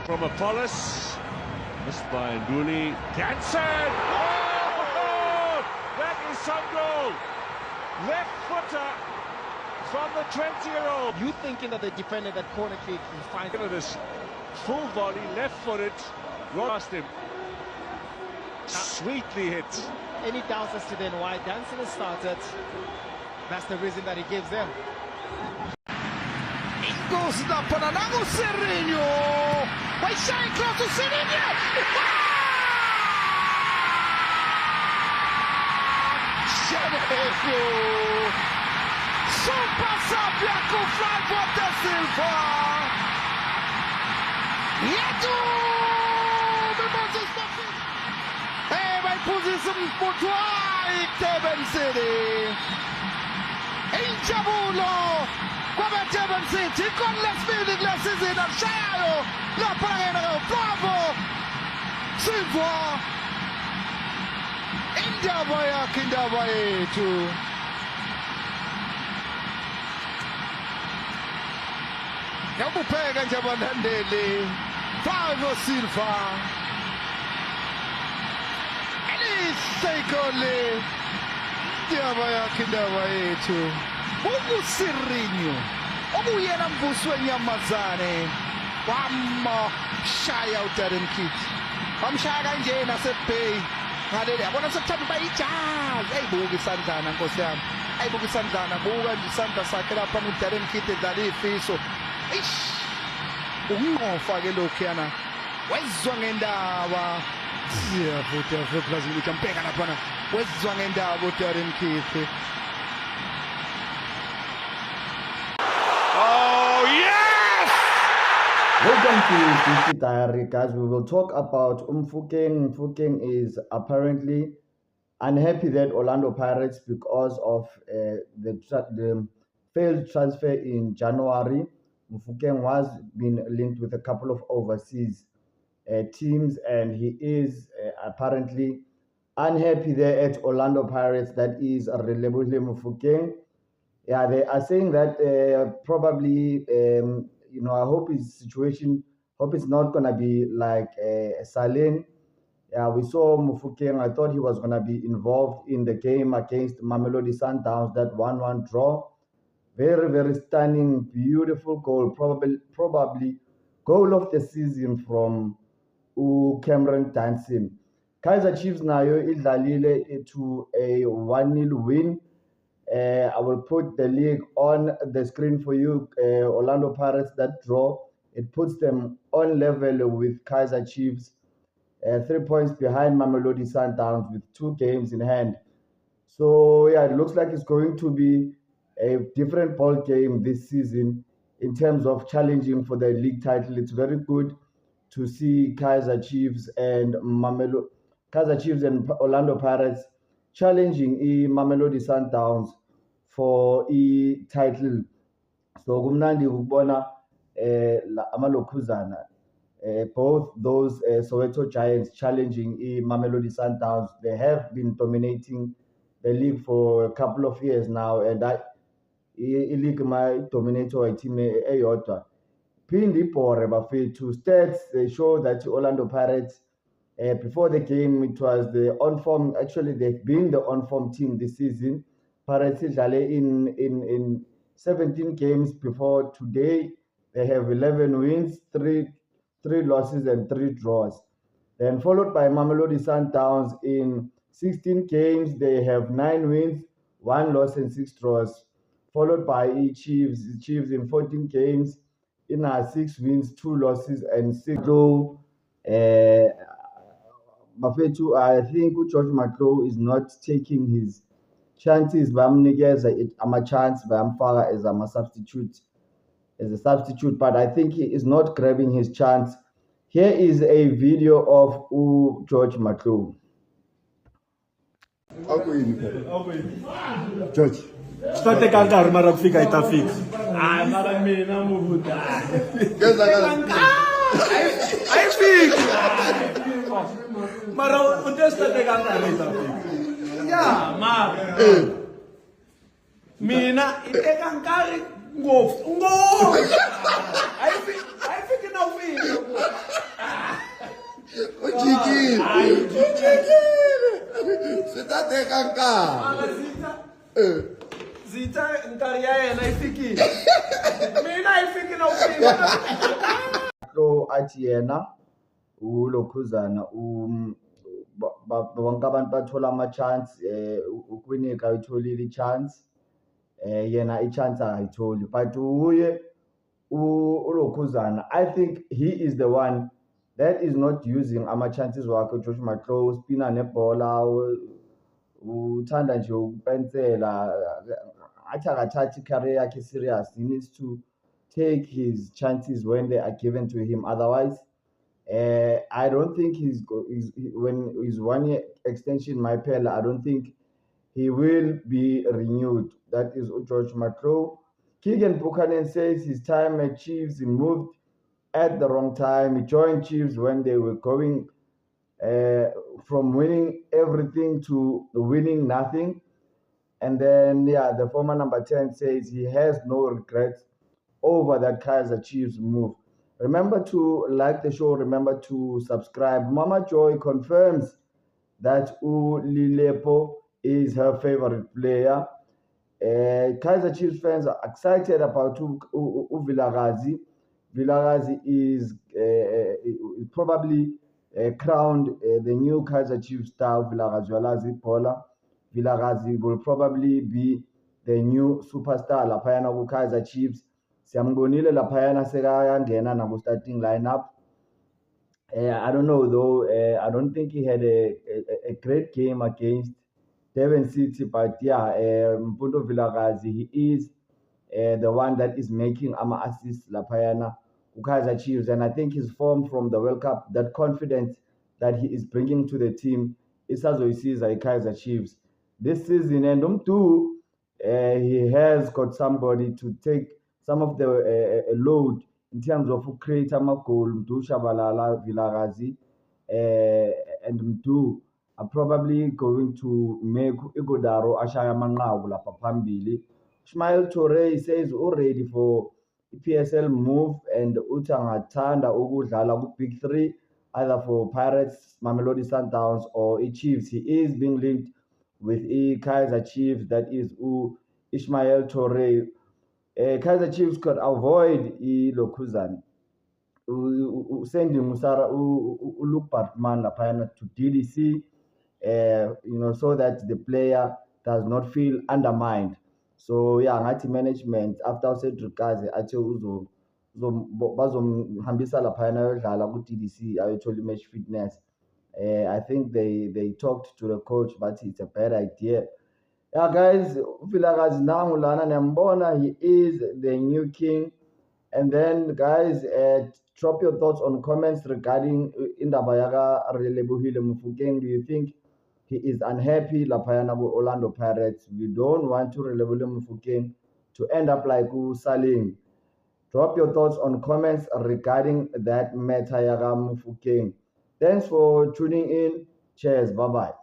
from Apollos. Missed by Nduli. Jansen! Oh! That is some goal! Left footer from the 20-year-old. You thinking that they defended that corner kick in five? Look at this full volley, left-footed, past him. Sweetly hit. Any doubts as to then why Jansen has started? That's the reason that he gives them. It goes up on Anago Sereno. By shine close to Sereno. Sereno. Super Sapia com Flávio da Silva. Yetu. By position Mutwai Teben City. Injabulo. Kwaba Teben City. Con lesbianism lesizin at Shayo. La Paragena. Bravo. Silva. Indabaya Kindabaya too. Yabupega Jabanandele. Flavio Silva. Seikole Ndaba Kindaba yethu ubusirinyo obuyena mvuso wenyamazane wamshaya uDarren Kit wamshaya kanje naseBay ngale yabona sekuthanda bayijazi ayibuka isandlana nkosi yami ayibuka isandlana buka nje isandla sakhe lapha uDarren Kit edlala ifiso ungofa ke lokhu yana wayizwa ngendaba siyavuta futhi nikampeka lapha wezwa ngendaba uDarren Kit. Oh yes! Welcome to DC Diary, guys. We will talk about Mfukeng. Mfukeng is apparently unhappy that Orlando Pirates, because of the failed transfer in January. Mfukeng was been linked with a couple of overseas teams, and he is apparently unhappy there at Orlando Pirates. That is Relebohile Mofokeng. Yeah, they are saying that probably, I hope his situation, hope it's not going to be like Salin. Yeah, we saw Mofokeng. I thought he was going to be involved in the game against Mamelodi Sundowns, that 1-1 draw. Very, very stunning, beautiful goal. Probably goal of the season from Cameron Danson. Kaizer Chiefs nayo idlalile to a 1-0 win. I will put the league on the screen for you. Orlando Pirates, that draw, it puts them on level with Kaizer Chiefs, 3 points behind Mamelodi Sundowns with 2 games in hand. So yeah, it looks like it's going to be a different ball game this season in terms of challenging for the league title. It's very good to see Kaizer Chiefs and Orlando Pirates challenging Mamelodi Sundowns for title. So kumnandi ukubona amalokhuzana both those Soweto Giants challenging Mamelodi Sundowns. They have been dominating the league for a couple of years now, and that league my dominator team eyodwa. Pindi Bore Bafetu stats, they show that Orlando Pirates, before the game, it was the on-form. Actually, they've been the on-form team this season. Pirates in 17 games before today. They have 11 wins, 3 losses, and 3 draws. Then followed by Mamelodi Sundowns in 16 games. They have 9 wins, 1 loss, and 6 draws. Followed by Chiefs in 14 games. In 6 wins, 2 losses, and 6 draws. Bafetu, I think George Maclo is not taking his chances. Bamnikeza I'm a chance, Bamfara as a substitute, but I think he is not grabbing his chance. Here is a video of George Maclo. George. State kankari mara kufika itafika. Mara mina muvuta. Haifiki. Mara utestate kankari itafika. Ya, mara. Mina ite ngofu. Haifiki na ufika. Swi ta teka nkarhi. Zita nkarhi ya yena yi fikile. Mina yi fikile ukufika. So athi yena uLokhuzana bonke abantu bathola ama-chance uKwinika uyitholile i-chance yena i-chance akayitholi but uye uLokhuzana I think he is the one that is not using ama-chances wakhe uJosh Mahlow uspina nebhola uthanda nje ukupensela athi akathathi i-career yakhe serious. He needs to take his chances when they are given to him. Otherwise, I don't think when his 1 year extension my pal, I don't think he will be renewed. That is George Mahlow. Keegan Buchanan says his time at Chiefs, he moved at the wrong time. He joined Chiefs when they were going from winning everything to winning nothing. And then, the former number 10 says he has no regrets over that Kaizer Chiefs move. Remember to like the show, remember to subscribe. Mama Joy confirms that Lilepo is her favorite player. Kaizer Chiefs fans are excited about Vilakazi. Vilakazi is probably crowned the new Kaizer Chiefs star. Vilakazi Paula. Vilakazi will probably be the new superstar laphayana ku Kaizer Chiefs. Siyambonile laphayana sekayangena na ku starting lineup. I don't know though. I don't think he had a great game against Devon City, but Mpundo Vilakazi, he is the one that is making assists laphayana ku Kaizer Chiefs, and I think his form from the World Cup, that confidence that he is bringing to the team, isazoyisiza Kaizer Chiefs this season. And he has got somebody to take some of the load in terms of create goal. Mdu Shabalala, Vilakazi, and Mdu are probably going to make Igodaro ashaya manqaku lapha phambili. Ismail Toure says already for PSL move and utangathanda ukudlala ku Big 3 either for Pirates, Mamelodi Sundowns or Chiefs. He is being linked with Kaizer Chiefs, that is Ismail Toure. Kaizer Chiefs could avoid Lokhuzana sending Luke Bartman to DDC, so that the player does not feel undermined. So ngathi management after Cedric Gazi athi bazomhambisa laphayana yodlala ku DDC ayothola match fitness. I think they talked to the coach, but it's a bad idea. Guys, Vilakazi nangu lana niyambona, he is the new king. And then guys, drop your thoughts on comments regarding indaba yaka Relebohile Mofokeng. Do you think he is unhappy laphayana ku Orlando Pirates? We don't want to Relebohile Mofokeng to end up like Saling. Drop your thoughts on comments regarding that matter yaka Mofokeng. Thanks for tuning in. Cheers. Bye-bye.